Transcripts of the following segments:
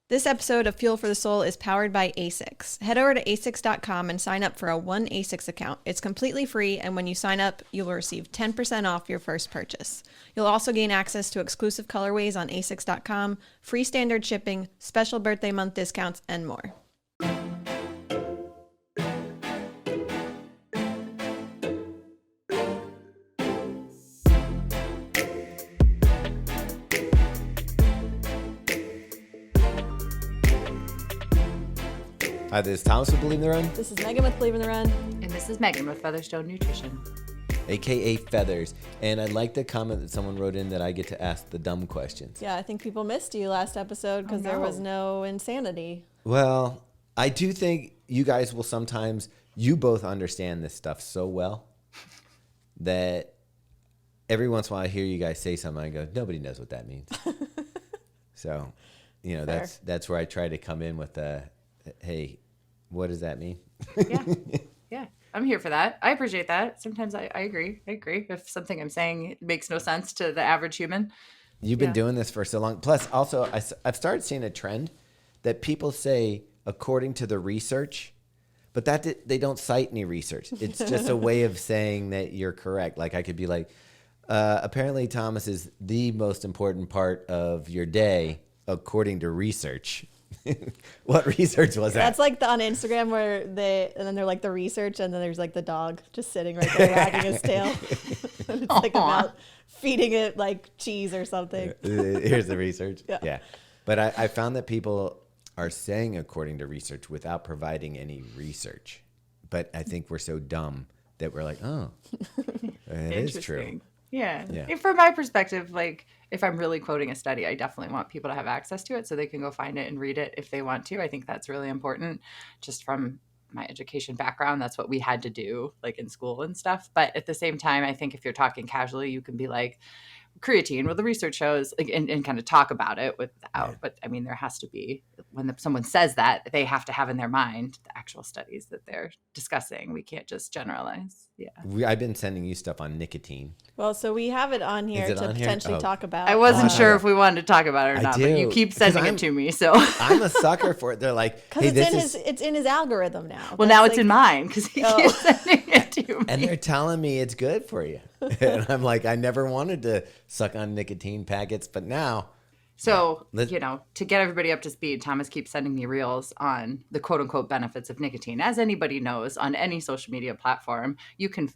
This episode of Fuel for the Soul is powered by ASICS. Head over to asics.com and sign up for a one ASICS account. It's completely free, and when you sign up, you will receive 10% off your first purchase. You'll also gain access to exclusive colorways on asics.com, free standard shipping, special birthday month discounts, and more. Hi, this is Thomas with Believe in the Run, This is Megan with Believe in the Run. And this is Megan with Featherstone Nutrition. aka Feathers. And I like the comment that someone wrote in that I get to ask the dumb questions. Yeah, I think people missed you last episode because there was no insanity. Well, I do think you guys will sometimes, you both understand this stuff so well that every once in a while I hear you guys say something, I go, nobody knows what that means. So, you know, Fair. that's where I try to come in with the, hey, what does that mean? Yeah. I'm here for that. I appreciate that. Sometimes I agree. If something I'm saying makes no sense to the average human. You've been doing this for so long. Plus, also, I've started seeing a trend that people say, according to the research, but they don't cite any research. It's just a way of saying that you're correct. Like I could be like, apparently Thomas is the most important part of your day, according to research. What research was that? That's like on Instagram where and then they're like the research, and then there's like the dog just sitting right there wagging his tail. And it's like about feeding it like cheese or something. Here's the research. Yeah. But I found that people are saying according to research without providing any research. But I think we're so dumb that we're like, oh, it is true. Yeah. And from my perspective, like if I'm really quoting a study, I definitely want people to have access to it so they can go find it and read it if they want to. I think that's really important. Just from my education background, that's what we had to do like in school and stuff. But at the same time, I think if you're talking casually, you can be like, creatine, well, the research shows, like, and kind of talk about it without, but I mean, there has to be, when someone says that, they have to have in their mind the actual studies that they're discussing. We can't just generalize. Yeah. I've been sending you stuff on nicotine. Well, so we have it on here to potentially talk about. I wasn't sure if we wanted to talk about it or not, but you keep sending it to me. So I'm a sucker for it. They're like, hey, it's in his algorithm now. Well, now it's in mine because he keeps sending it to me. And they're telling me it's good for you. And I'm like, I never wanted to suck on nicotine packets, but now. So, to get everybody up to speed, Thomas keeps sending me reels on the quote unquote benefits of nicotine. As anybody knows, on any social media platform, you can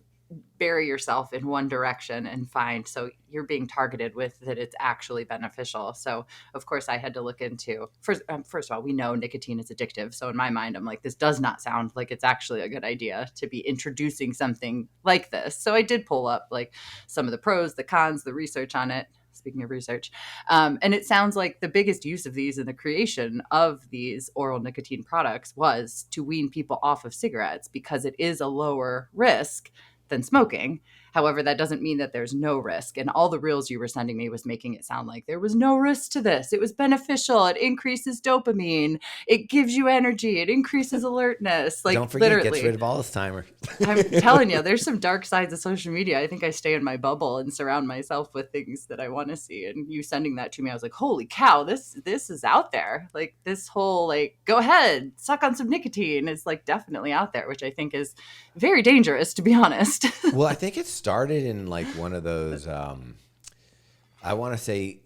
bury yourself in one direction and find, so you're being targeted with that it's actually beneficial. So of course I had to look into, first of all, we know nicotine is addictive. So in my mind, I'm like, this does not sound like it's actually a good idea to be introducing something like this. So I did pull up like some of the pros, the cons, the research on it. Speaking of research, and it sounds like the biggest use of these in the creation of these oral nicotine products was to wean people off of cigarettes because it is a lower risk than smoking. However, that doesn't mean that there's no risk. And all the reels you were sending me was making it sound like there was no risk to this. It was beneficial. It increases dopamine. It gives you energy. It increases alertness. Like, don't forget, literally, it gets rid of Alzheimer's. I'm telling you, there's some dark sides of social media. I think I stay in my bubble and surround myself with things that I want to see. And you sending that to me, I was like, holy cow, this is out there. Like this whole, like, go ahead, suck on some nicotine is like definitely out there, which I think is very dangerous, to be honest. Well, I think it started in like one of those, I want to say,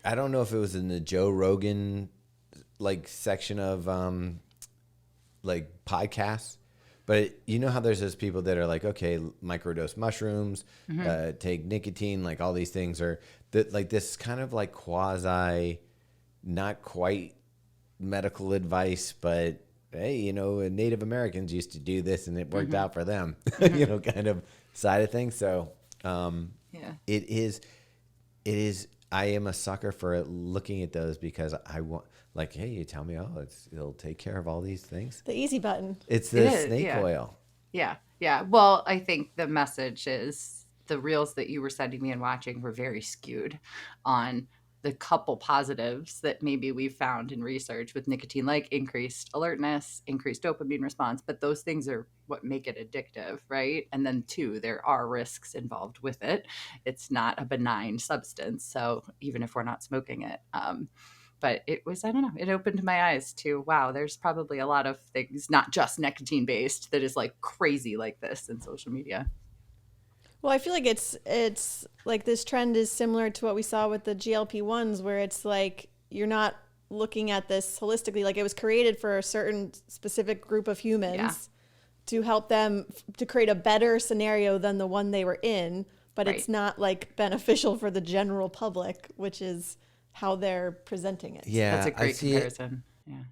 I don't know if it was in the Joe Rogan like section of like podcasts, but you know how there's those people that are like, okay, microdose mushrooms, take nicotine, like all these things are that like this kind of like quasi, not quite medical advice, but hey, Native Americans used to do this and it worked out for them, kind of side of things. So it is, I am a sucker for looking at those because I want, like, hey, you tell me, it'll take care of all these things. The easy button. It's the snake oil. Yeah. Yeah. Well, I think the message is the reels that you were sending me and watching were very skewed on the couple positives that maybe we've found in research with nicotine, like increased alertness, increased dopamine response, but those things are what make it addictive, right? And then two, there are risks involved with it. It's not a benign substance. So even if we're not smoking it, But it was, I don't know, it opened my eyes to, wow, there's probably a lot of things, not just nicotine based, that is like crazy like this in social media. Well, I feel like it's like this trend is similar to what we saw with the GLP-1s, where it's like you're not looking at this holistically. Like it was created for a certain specific group of humans to help them to create a better scenario than the one they were in, but it's not like beneficial for the general public, which is how they're presenting it. Yeah, that's a great comparison. Yeah.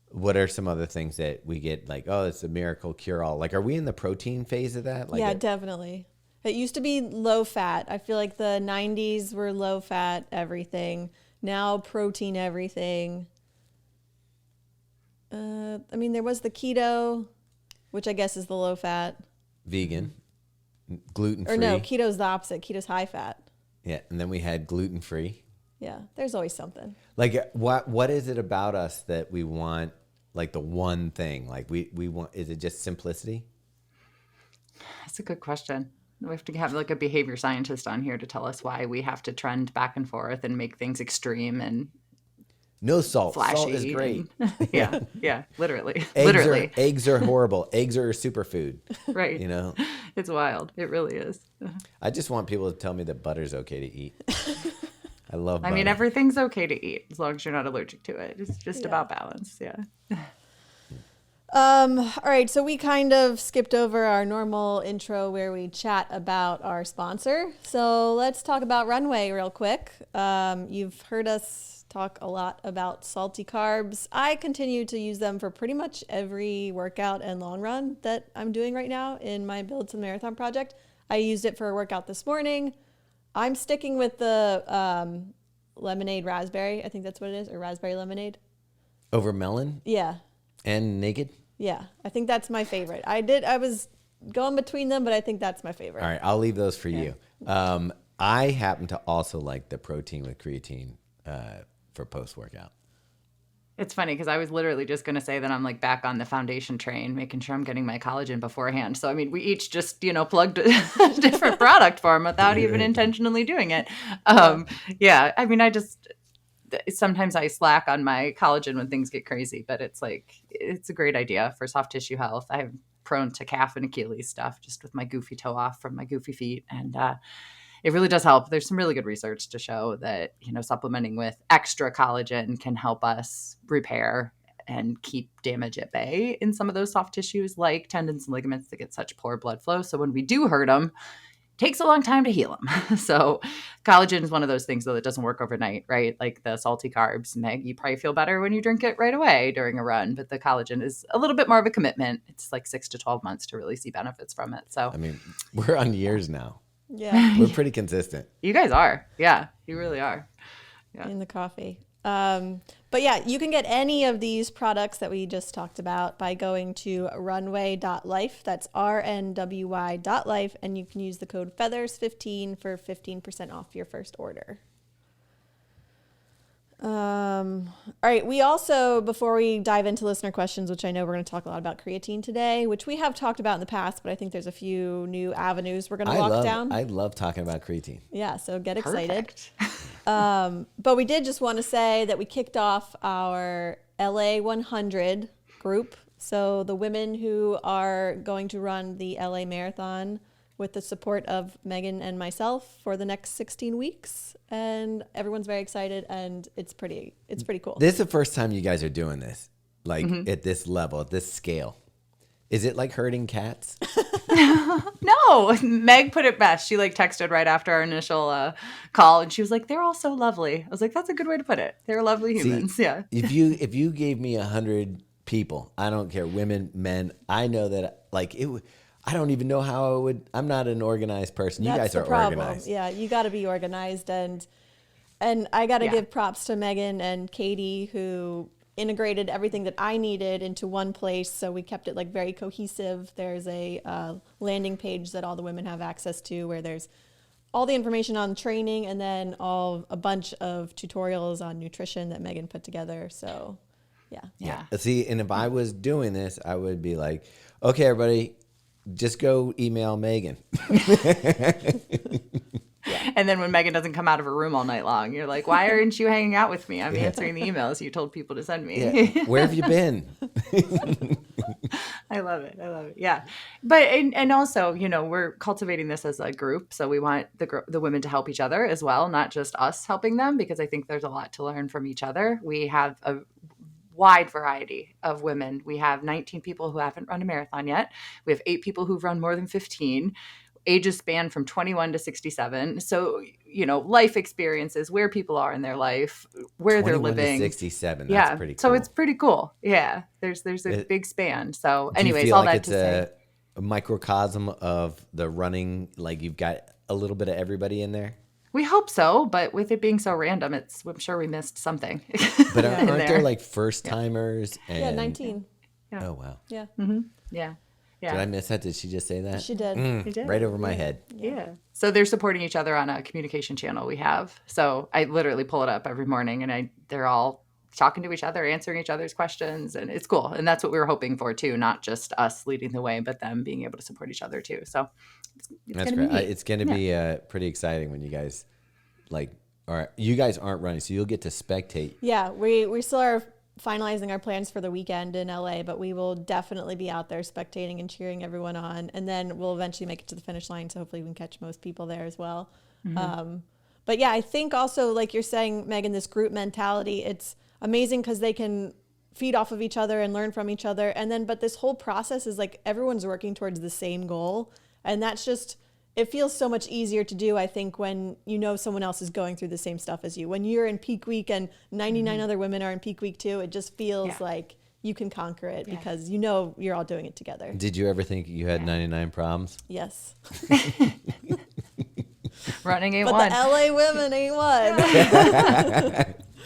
What are some other things that we get like, oh, it's a miracle cure all? Like, are we in the protein phase of that? Like yeah, definitely. It used to be low fat. I feel like the 90s were low fat everything. Now protein everything. I mean, there was the keto, which I guess is the low fat. Vegan, gluten free. Or no, keto's the opposite. Keto's high fat. Yeah, and then we had gluten free. Yeah, there's always something. Like, what is it about us that we want, like, the one thing? Like, we want, is it just simplicity? That's a good question. We have to have like a behavior scientist on here to tell us why we have to trend back and forth and make things extreme and no salt. flashy. Salt is great. Yeah, literally. Eggs are horrible. Eggs are a superfood. Right. You know? It's wild. It really is. I just want people to tell me that butter's okay to eat. I love butter. I mean, everything's okay to eat as long as you're not allergic to it. It's just about balance. Yeah. All right, so we kind of skipped over our normal intro where we chat about our sponsor. So let's talk about Runway real quick. You've heard us talk a lot about salty carbs. I continue to use them for pretty much every workout and long run that I'm doing right now in my Build to the Marathon project. I used it for a workout this morning. I'm sticking with the lemonade raspberry. I think that's what it is, or raspberry lemonade. Over melon? Yeah. And naked? Yeah, I think that's my favorite. I was going between them, but I think that's my favorite. All right, I'll leave those for you. I happen to also like the protein with creatine for post-workout. It's funny because I was literally just going to say that I'm like back on the foundation train, making sure I'm getting my collagen beforehand. So, I mean, we each just, plugged a different product for them without even intentionally doing it. Yeah, I mean, sometimes I slack on my collagen when things get crazy, but it's a great idea for soft tissue health. I'm prone to calf and Achilles stuff just with my goofy toe off from my goofy feet. And it really does help. There's some really good research to show that, supplementing with extra collagen can help us repair and keep damage at bay in some of those soft tissues like tendons and ligaments that get such poor blood flow. So when we do hurt them, takes a long time to heal them. So collagen is one of those things, though, that doesn't work overnight, right? Like the salty carbs, Meg, you probably feel better when you drink it right away during a run, but the collagen is a little bit more of a commitment. It's like 6 to 12 months to really see benefits from it. So, I mean, we're on years now. Yeah. We're pretty consistent. You guys are. Yeah, you really are. Yeah. In the coffee. But yeah, you can get any of these products that we just talked about by going to runway.life. That's RNWY.life. And you can use the code FEATHERS15 for 15% off your first order. All right. We also, before we dive into listener questions, which I know we're going to talk a lot about creatine today, which we have talked about in the past, but I think there's a few new avenues we're going to walk down. I love talking about creatine. Yeah. So get excited. Perfect. But we did just want to say that we kicked off our LA 100 group. So the women who are going to run the LA Marathon with the support of Megan and myself for the next 16 weeks. And everyone's very excited, and it's pretty cool. This is the first time you guys are doing this, like at this level, at this scale. Is it like herding cats? No, Meg put it best. She texted right after our initial call, and she was like, "They're all so lovely." I was like, "That's a good way to put it. They're lovely humans." See, yeah. If you gave me 100 people, I don't care, women, men, I know that I don't even know how I would. I'm not an organized person. You guys are organized. Yeah, you got to be organized, and I got to give props to Megan and Katie, who integrated everything that I needed into one place. So we kept it very cohesive. There's a landing page that all the women have access to, where there's all the information on training, and then a bunch of tutorials on nutrition that Megan put together. So, yeah. See, and if I was doing this, I would be like, okay, everybody, just go email Megan. And then when Megan doesn't come out of her room all night long, you're like, why aren't you hanging out with me? I'm Yeah. answering the emails you told people to send me. Yeah. Where have you been? I love it. I love it. Yeah. But, and also, you know, we're cultivating this as a group. So we want the women to help each other as well, not just us helping them, because I think there's a lot to learn from each other. We have a wide variety of women. We have 19 people who haven't run a marathon yet. We have 8 people who've run more than 15. Ages span from 21 to 67. So, you know, life experiences, where people are in their life, where they're 21 to living. 67. That's Yeah. pretty cool. So it's pretty cool. Yeah. There's a big span. So Do you anyways, feel all like that it's to say. a microcosm of the running? Like you've got a little bit of everybody in there? We hope so, but with it being so random, I'm sure we missed something. But in aren't there like first timers? And... Yeah, 19. Yeah. Oh, wow. Yeah. Mm-hmm. Yeah. Yeah. Did I miss that? Did she just say that? She did. She did. Right over my head. Yeah. So they're supporting each other on a communication channel we have. So I literally pull it up every morning, and they're all talking to each other, answering each other's questions, and it's cool. And that's what we were hoping for too, not just us leading the way, but them being able to support each other too. So That's great. It's going to be pretty exciting when you guys you guys aren't running, so you'll get to spectate. Yeah, we still are finalizing our plans for the weekend in LA, but we will definitely be out there spectating and cheering everyone on, and then we'll eventually make it to the finish line, so hopefully we can catch most people there as well. But yeah, I think also, like you're saying, Megan, this group mentality, it's amazing because they can feed off of each other and learn from each other, and then but this whole process is like everyone's working towards the same goal, and that's just, it feels so much easier to do, I think, when you know someone else is going through the same stuff as you. When you're in peak week and 99 other women are in peak week too, it just feels like you can conquer it because you know you're all doing it together. Did you ever think you had 99 problems? Yes. Running ain't but one. the LA women ain't one.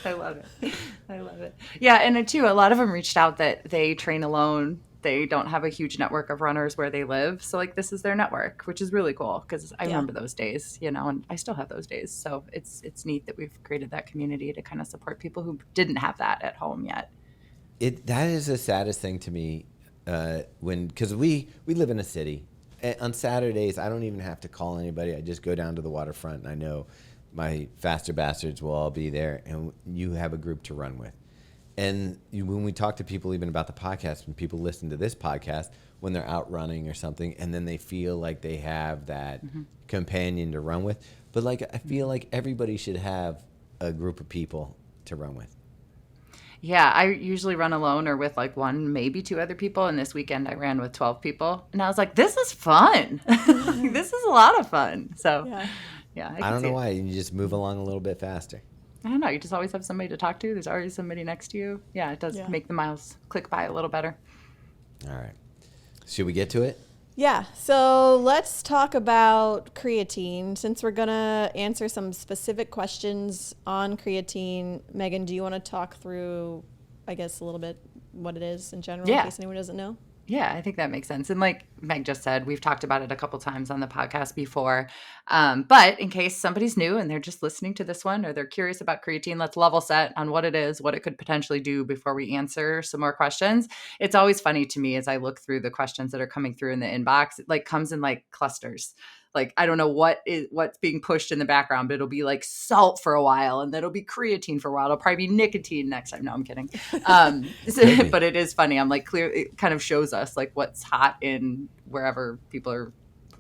I love it. I love it. Yeah, and too, a lot of them reached out that they train alone. They don't have a huge network of runners where they live. So like this is their network, which is really cool because I remember those days, you know, and I still have those days. So it's neat that we've created that community to kind of support people who didn't have that at home yet. That is the saddest thing to me because we live in a city. And on Saturdays, I don't even have to call anybody. I just go down to the waterfront and I know my faster bastards will all be there and you have a group to run with. And when we talk to people even about the podcast, when people listen to this podcast, when they're out running or something, and then they feel like they have that companion to run with. But like, I feel like everybody should have a group of people to run with. Yeah, I usually run alone or with like 1, maybe 2 other people. And this weekend I ran with 12 people. And I was like, this is fun. This is a lot of fun. So, yeah. I don't know why. You just move along a little bit faster. I don't know. You just always have somebody to talk to. There's always somebody next to you. Yeah, it does make the miles click by a little better. All right. Should we get to it? Yeah. So let's talk about creatine. Since we're going to answer some specific questions on creatine, Megan, do you want to talk through, I guess, a little bit what it is in general in case anyone doesn't know? Yeah, I think that makes sense. And like Meg just said, we've talked about it a couple times on the podcast before. But in case somebody's new and they're just listening to this one or they're curious about creatine, let's level set on what it is, what it could potentially do before we answer some more questions. It's always funny to me as I look through the questions that are coming through in the inbox. It like comes in like clusters. Like, I don't know what's being pushed in the background, but it'll be like salt for a while and then it'll be creatine for a while. It'll probably be nicotine next time. No, I'm kidding. But it is funny. I'm like, it kind of shows us like what's hot in wherever people are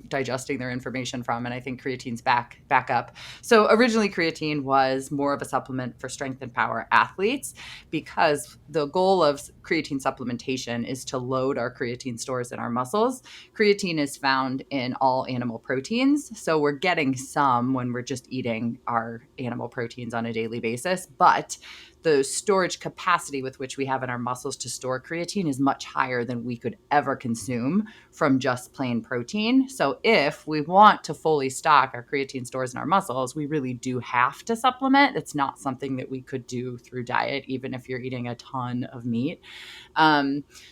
digesting their information from. And I think creatine's back up. So originally creatine was more of a supplement for strength and power athletes because the goal of creatine supplementation is to load our creatine stores in our muscles. Creatine is found in all animal proteins. So we're getting some when we're just eating our animal proteins on a daily basis, but the storage capacity with which we have in our muscles to store creatine is much higher than we could ever consume from just plain protein. So if we want to fully stock our creatine stores in our muscles, we really do have to supplement. It's not something that we could do through diet, even if you're eating a ton of meat.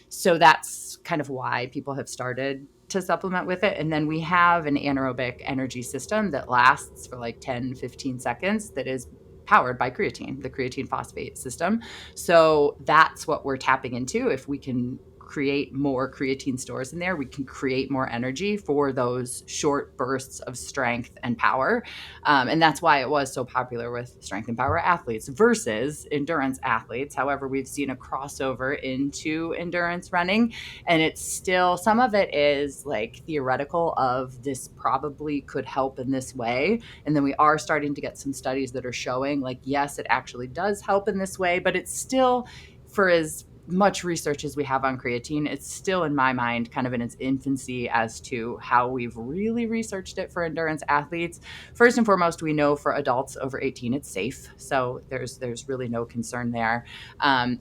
So that's kind of why people have started to supplement with it. And then we have an anaerobic energy system that lasts for like 10, 15 seconds that is powered by creatine, the creatine phosphate system. So that's what we're tapping into. If we can create more creatine stores in there, we can create more energy for those short bursts of strength and power. And that's why it was so popular with strength and power athletes versus endurance athletes. However, we've seen a crossover into endurance running, and it's still, some of it is like theoretical of this probably could help in this way. And then we are starting to get some studies that are showing like, yes, it actually does help in this way, but it's still, for as much research as we have on creatine, it's still in my mind kind of in its infancy as to how we've really researched it for endurance athletes. First and foremost, we know for adults over 18 it's safe, so there's really no concern there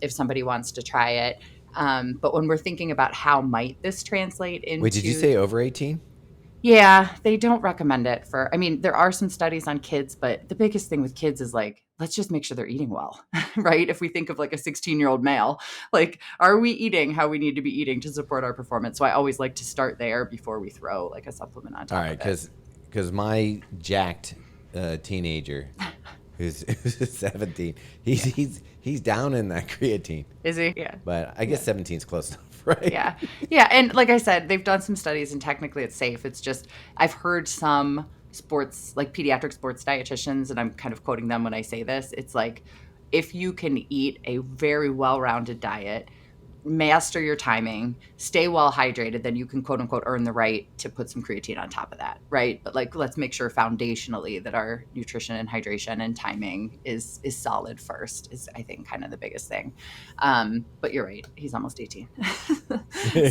if somebody wants to try it. But when we're thinking about how might this translate into... Wait, did you say over 18? Yeah, they don't recommend it for, I mean, there are some studies on kids, but the biggest thing with kids is like, let's just make sure they're eating well, right? If we think of like a 16-year-old male, like, are we eating how we need to be eating to support our performance? So I always like to start there before we throw like a supplement on top of it. All right, because my jacked teenager who's 17, he's down in that creatine. Is he? Yeah. But I guess 17 is close enough. Right. Yeah. Yeah. And like I said, they've done some studies and technically it's safe. It's just, I've heard some sports, like pediatric sports dietitians, and I'm kind of quoting them when I say this. It's like, if you can eat a very well-rounded diet, master your timing, stay well hydrated, then you can quote unquote earn the right to put some creatine on top of that, right? But like, let's make sure foundationally that our nutrition and hydration and timing is solid first, is I think kind of the biggest thing. But you're right, he's almost 18.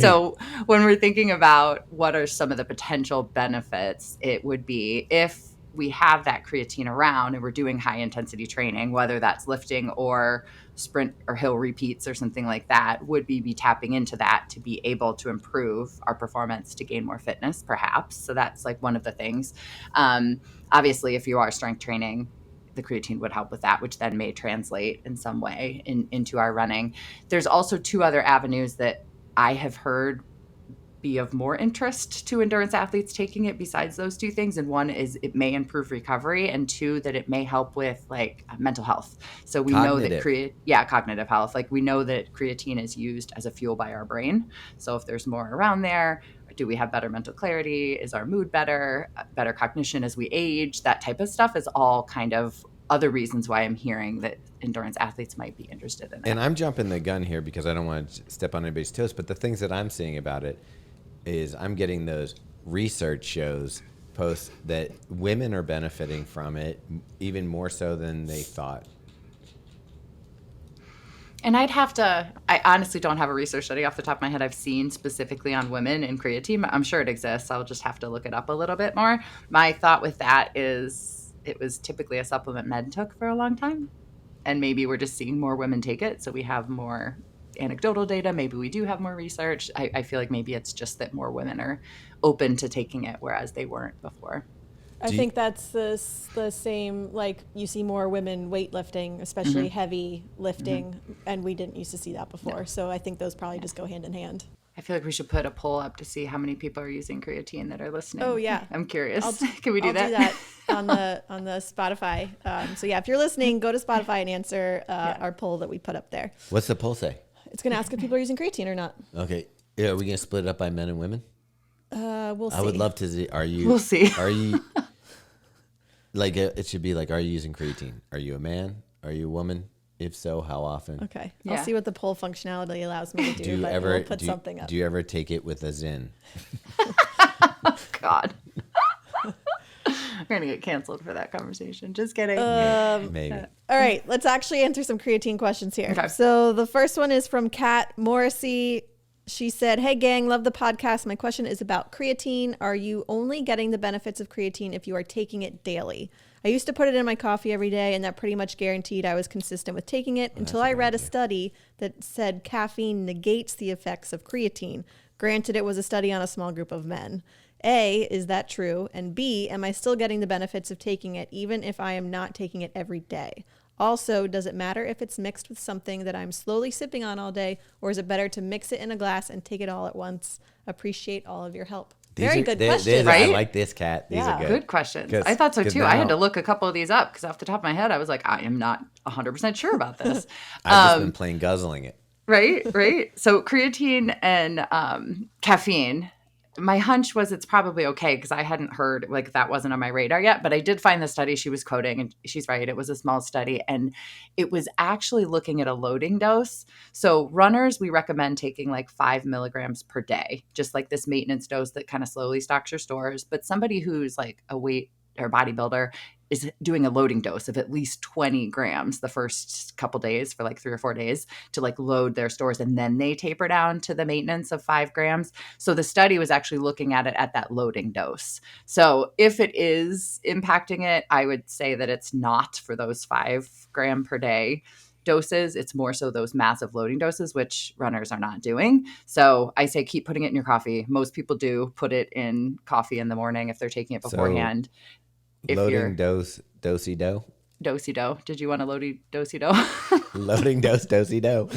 So when we're thinking about what are some of the potential benefits, it would be if we have that creatine around and we're doing high intensity training, whether that's lifting or sprint or hill repeats or something like that, would be tapping into that to be able to improve our performance, to gain more fitness, perhaps. So that's like one of the things. Obviously, if you are strength training, the creatine would help with that, which then may translate in some way into our running. There's also two other avenues that I have heard be of more interest to endurance athletes taking it besides those two things. And one is it may improve recovery, and two, that it may help with like mental health. So we know that cognitive health, like we know that creatine is used as a fuel by our brain. So if there's more around there, do we have better mental clarity? Is our mood better cognition as we age? That type of stuff is all kind of other reasons why I'm hearing that endurance athletes might be interested in it. And I'm jumping the gun here because I don't want to step on anybody's toes, but the things that I'm seeing about it is I'm getting those research shows posts that women are benefiting from it even more so than they thought. And I honestly don't have a research study off the top of my head I've seen specifically on women in creatine. I'm sure it exists. I'll just have to look it up a little bit more. My thought with that is it was typically a supplement men took for a long time. And maybe we're just seeing more women take it, so we have more anecdotal data. Maybe we do have more research. I feel like maybe it's just that more women are open to taking it, whereas they weren't before. I think that's the same, like you see more women weightlifting, especially heavy lifting, and we didn't used to see that before. No. So I think those probably just go hand in hand. I feel like we should put a poll up to see how many people are using creatine that are listening. Oh yeah, I'm curious. Can we do that? I'll do that on the Spotify. So yeah, if you're listening, go to Spotify and answer our poll that we put up there. What's the poll say? It's going to ask if people are using creatine or not. Okay. Yeah, are we going to split it up by men and women? We'll see. I would love to see. We'll see. Are you like it should be like, are you using creatine? Are you a man? Are you a woman? If so, how often? Okay. Yeah. I'll see what the poll functionality allows me to do, we'll put something up. Do you ever take it with a Zyn? God. We're going to get canceled for that conversation. Just kidding. Maybe. All right. Let's actually answer some creatine questions here. Okay. So the first one is from Kat Morrissey. She said, "Hey gang, love the podcast. My question is about creatine. Are you only getting the benefits of creatine if you are taking it daily? I used to put it in my coffee every day, and that pretty much guaranteed I was consistent with taking it until I read a study that said caffeine negates the effects of creatine. Granted, it was a study on a small group of men. A, is that true? And B, am I still getting the benefits of taking it even if I am not taking it every day? Also, does it matter if it's mixed with something that I'm slowly sipping on all day, or is it better to mix it in a glass and take it all at once? Appreciate all of your help." Very good question, right? I like this, Kat. These are good questions. I thought so too. I had to look a couple of these up because off the top of my head, I was like, I am not 100% sure about this. I've just been plain guzzling it. Right. So creatine and caffeine. My hunch was it's probably okay because I hadn't heard, like, that wasn't on my radar yet. But I did find the study she was quoting, and she's right. It was a small study, and it was actually looking at a loading dose. So runners, we recommend taking like 5 milligrams per day, just like this maintenance dose that kind of slowly stocks your stores. But somebody who's like a weight or bodybuilder is doing a loading dose of at least 20 grams the first couple days for like 3 or 4 days to like load their stores, and then they taper down to the maintenance of 5 grams. So the study was actually looking at it at that loading dose. So if it is impacting it, I would say that it's not for those 5 gram per day doses. It's more so those massive loading doses, which runners are not doing. So I say keep putting it in your coffee. Most people do put it in coffee in the morning if they're taking it beforehand. If loading dose, dosey do. Dosey do. Did you want a loading dosey do? Loading dose, dosey do.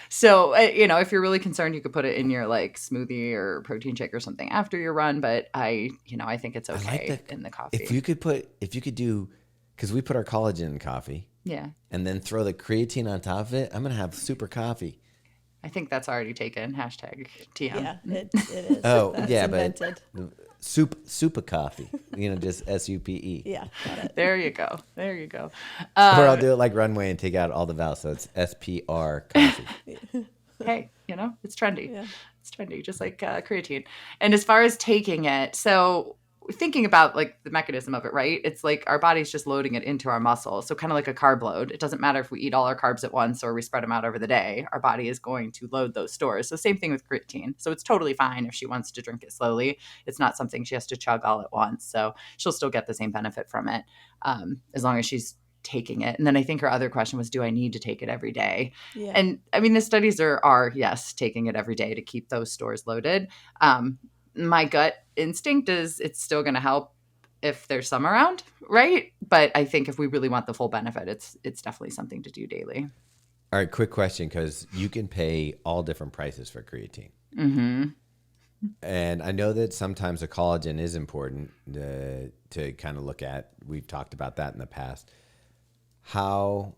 So, if you're really concerned, you could put it in your like smoothie or protein shake or something after your run. But I think it's okay in the coffee. If you could do, because we put our collagen in coffee. Yeah. And then throw the creatine on top of it, I'm going to have super coffee. I think that's already taken. #TM. Yeah, it is. Oh, That's yeah, invented. but super coffee, just SUPE. Yeah, got it. There you go. Or I'll do it like Runway and take out all the vowels, so it's SPR coffee. Hey, it's trendy. Yeah. It's trendy, just like creatine. And as far as taking it, so thinking about like the mechanism of it, right? It's like our body's just loading it into our muscles. So kind of like a carb load. It doesn't matter if we eat all our carbs at once or we spread them out over the day. Our body is going to load those stores. So same thing with creatine. So it's totally fine if she wants to drink it slowly. It's not something she has to chug all at once. So she'll still get the same benefit from it as long as she's taking it. And then I think her other question was, do I need to take it every day? Yeah. And I mean, the studies are yes, taking it every day to keep those stores loaded. My gut instinct is it's still going to help if there's some around, right? But I think if we really want the full benefit, it's definitely something to do daily. All right, quick question, because you can pay all different prices for creatine. Mm-hmm. And I know that sometimes the collagen is important to kind of look at. We've talked about that in the past. How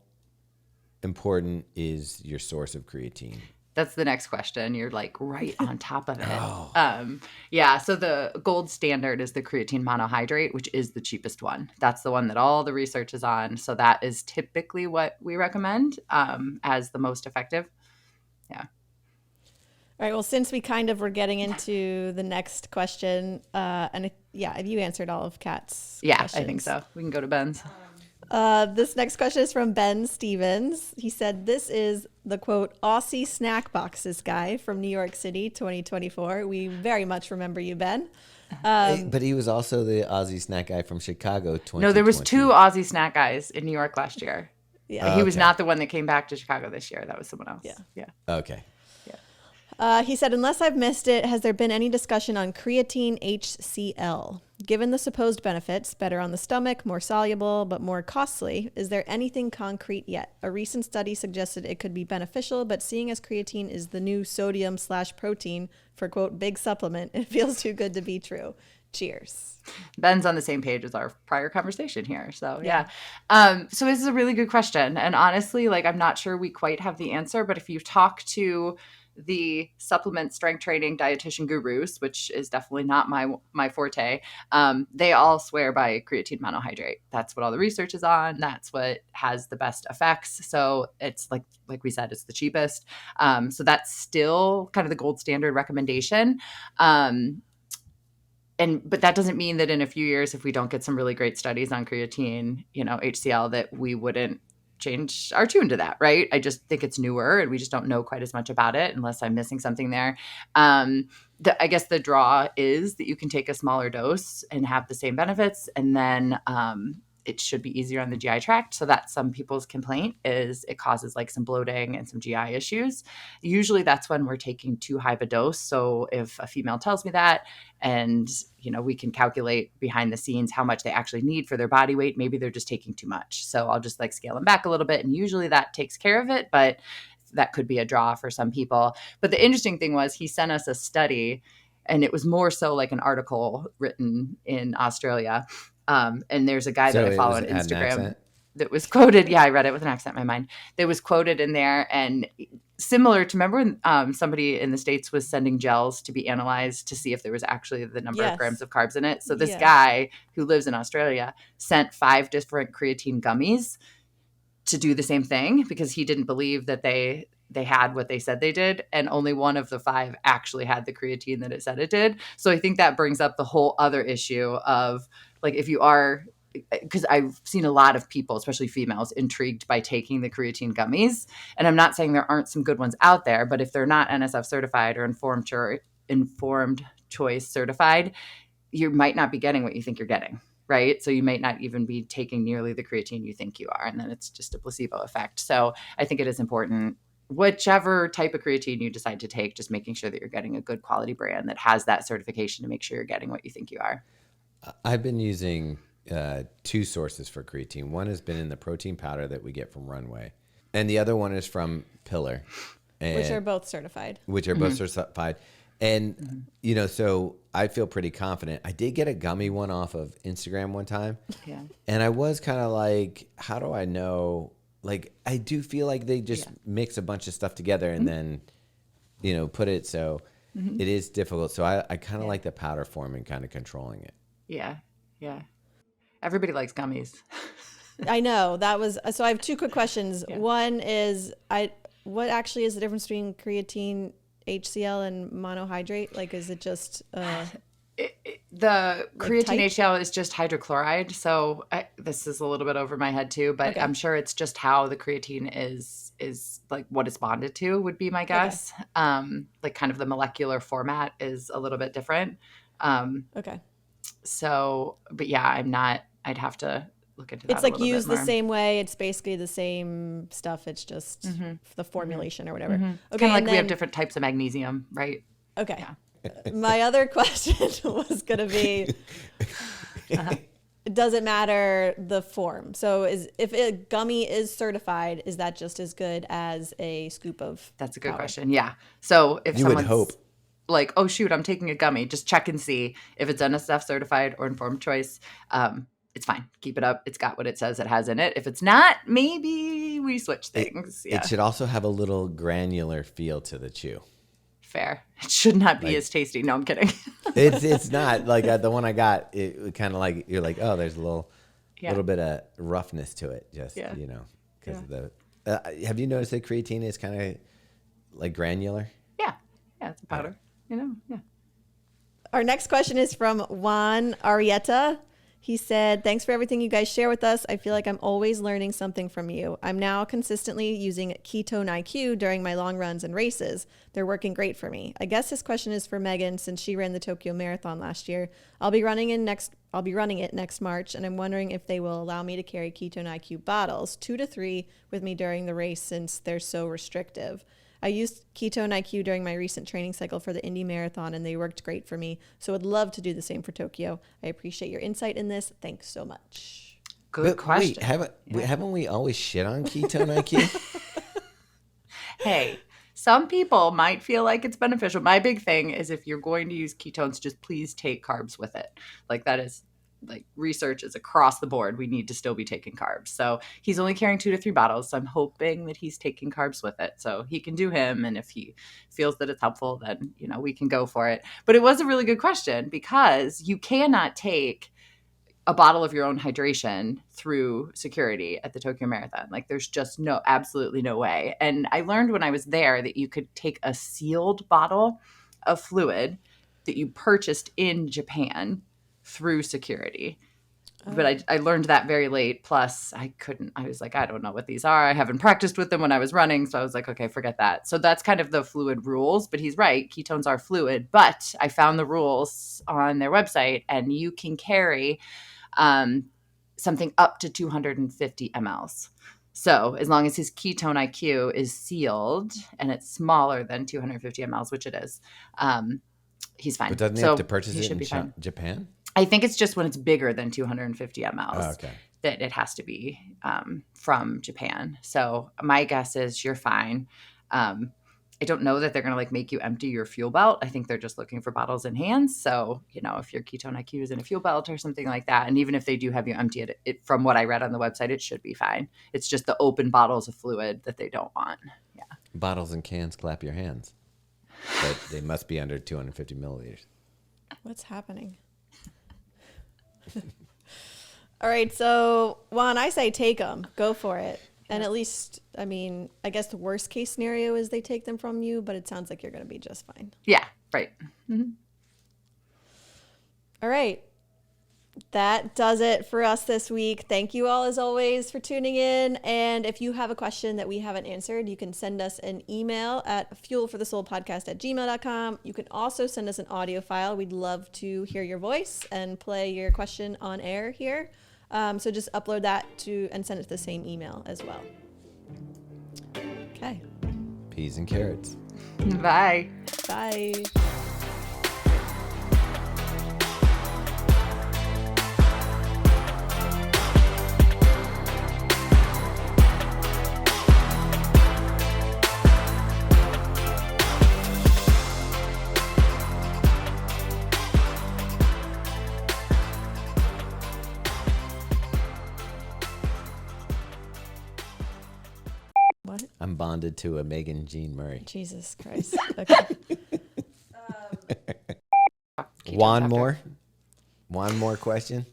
important is your source of creatine? That's the next question. You're like right on top of it. Oh. Yeah. So the gold standard is the creatine monohydrate, which is the cheapest one. That's the one that all the research is on. So that is typically what we recommend as the most effective. Yeah. All right. Well, since we kind of were getting into the next question, have you answered all of Kat's questions? I think so. We can go to Ben's. This next question is from Ben Stevens. He said, this is the quote, Aussie snack boxes guy from New York City, 2024. We very much remember you, Ben. But he was also the Aussie snack guy from Chicago, 2020. No, there was 2 Aussie snack guys in New York last year. Yeah. He was not the one that came back to Chicago this year. That was someone else. Yeah. Okay. He said, unless I've missed it, has there been any discussion on creatine HCl? Given the supposed benefits, better on the stomach, more soluble, but more costly, is there anything concrete yet? A recent study suggested it could be beneficial, but seeing as creatine is the new sodium/protein for, quote, big supplement, it feels too good to be true. Cheers. Ben's on the same page as our prior conversation here. So yeah. So this is a really good question. And honestly, like, I'm not sure we quite have the answer, but if you talk to the supplement strength training dietitian gurus, which is definitely not my forte, they all swear by creatine monohydrate. That's what all the research is on. That's what has the best effects. So it's like we said, it's the cheapest. So that's still kind of the gold standard recommendation. But that doesn't mean that in a few years, if we don't get some really great studies on creatine, HCl, that we wouldn't change our tune to that, right? I just think it's newer and we just don't know quite as much about it, unless I'm missing something there. I guess the draw is that you can take a smaller dose and have the same benefits, and then it should be easier on the GI tract. So that's some people's complaint, is it causes like some bloating and some GI issues. Usually that's when we're taking too high of a dose. So if a female tells me that, and we can calculate behind the scenes how much they actually need for their body weight, maybe they're just taking too much. So I'll just like scale them back a little bit, and usually that takes care of it, but that could be a draw for some people. But the interesting thing was he sent us a study, and it was more so like an article written in Australia. And there's a guy that I follow on Instagram. that was quoted. Yeah, I read it with an accent in my mind. That was quoted in there, and similar to, remember when somebody in the States was sending gels to be analyzed to see if there was actually the number of grams of carbs in it. So this guy who lives in Australia sent 5 different creatine gummies to do the same thing because he didn't believe that they had what they said they did, and only one of the 5 actually had the creatine that it said it did. So I think that brings up the whole other issue of, like, if you are, because I've seen a lot of people, especially females, intrigued by taking the creatine gummies. And I'm not saying there aren't some good ones out there, but if they're not NSF certified or informed choice certified, you might not be getting what you think you're getting. Right. So you might not even be taking nearly the creatine you think you are. And then it's just a placebo effect. So I think it is important, whichever type of creatine you decide to take, just making sure that you're getting a good quality brand that has that certification to make sure you're getting what you think you are. I've been using 2 sources for creatine. One has been in the protein powder that we get from Runway, and the other one is from Pillar, which are both certified. And, you know, so I feel pretty confident. I did get a gummy one off of Instagram one time. Yeah. And I was kind of like, how do I know? Like, I do feel like they just mix a bunch of stuff together and then, you know, put it. So it is difficult. So I kind of like the powder form and kind of controlling it. Yeah. Yeah. Everybody likes gummies. I know. That was, so I have 2 quick questions. Yeah. One is, what actually is the difference between creatine, HCl, and monohydrate? Like, is it just the creatine HCl is just hydrochloride. So this is a little bit over my head too, but I'm sure it's just how the creatine is like what it's bonded to would be my guess. Like kind of the molecular format is a little bit different. So, but yeah, I'd have to look into that. It's like used the same way. It's basically the same stuff. It's just the formulation or whatever. Okay. It's kind of like we have different types of magnesium, right? Okay. Yeah. My other question was going to be, does it matter the form? So if a gummy is certified, is that just as good as a scoop of That's a good question. Yeah. So if you would hope, like, oh shoot, I'm taking a gummy, just check and see if it's NSF certified or informed choice. It's fine. Keep it up. It's got what it says it has in it. If it's not, maybe we switch things. It should also have a little granular feel to the chew. Fair. It should not be as tasty. No, I'm kidding. It's not. Like the one I got, it kind of like, you're like, oh, there's a little bit of roughness to it. Just, you know, because of the, have you noticed that creatine is kind of like granular? Yeah. Yeah, it's a powder. You know, yeah. Our next question is from Juan Arieta. He said, thanks for everything you guys share with us. I feel like I'm always learning something from you. I'm now consistently using Ketone IQ during my long runs and races. They're working great for me. I guess this question is for Megan since she ran the Tokyo Marathon last year. I'll be running it next March, and I'm wondering if they will allow me to carry Ketone IQ bottles, 2 to 3, with me during the race since they're so restrictive. I used Ketone IQ during my recent training cycle for the Indy Marathon, and they worked great for me. So would love to do the same for Tokyo. I appreciate your insight in this. Thanks so much. Good question. Wait, haven't we always shit on Ketone IQ? Hey, some people might feel like it's beneficial. My big thing is if you're going to use ketones, just please take carbs with it. Like that is like research is across the board. We need to still be taking carbs. So he's only carrying 2 to 3 bottles. So I'm hoping that he's taking carbs with it. So he can do him. And if he feels that it's helpful, then, you know, we can go for it. But it was a really good question because you cannot take a bottle of your own hydration through security at the Tokyo Marathon. Like there's just absolutely no way. And I learned when I was there that you could take a sealed bottle of fluid that you purchased in Japan through security. But I learned that very late. Plus I was like, I don't know what these are. I haven't practiced with them when I was running. So I was like, okay, forget that. So that's kind of the fluid rules, but he's right. Ketones are fluid, but I found the rules on their website and you can carry something up to 250 mLs. So as long as his Ketone IQ is sealed and it's smaller than 250 mLs, which it is, he's fine. But doesn't he have to purchase it in Japan? I think it's just when it's bigger than 250 mLs that it has to be from Japan. So my guess is you're fine. I don't know that they're going to like make you empty your fuel belt. I think they're just looking for bottles in hands. So, you know, if your Ketone IQ is in a fuel belt or something like that, and even if they do have you empty it, from what I read on the website, it should be fine. It's just the open bottles of fluid that they don't want. Yeah. Bottles and cans, clap your hands. But they must be under 250 milliliters. What's happening? All right, so Juan, I say take them. Go for it. And at least, I mean, I guess the worst case scenario is they take them from you, but it sounds like you're going to be just fine. Yeah, right. Mm-hmm. All right. That does it for us this week. Thank you all, as always, for tuning in. And if you have a question that we haven't answered, you can send us an email at fuelforthesoulpodcast@gmail.com. You can also send us an audio file. We'd love to hear your voice and play your question on air here. So just upload that and send it to the same email as well. Okay. Peas and carrots. Bye. Bye. What? I'm bonded to a Megan Jean Murray. Jesus Christ. Okay. One more question.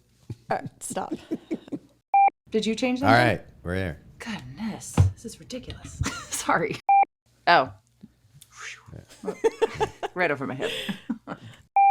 All right, stop. Did you change that? All right, we're there. Goodness, this is ridiculous. Sorry. Oh. Right over my head.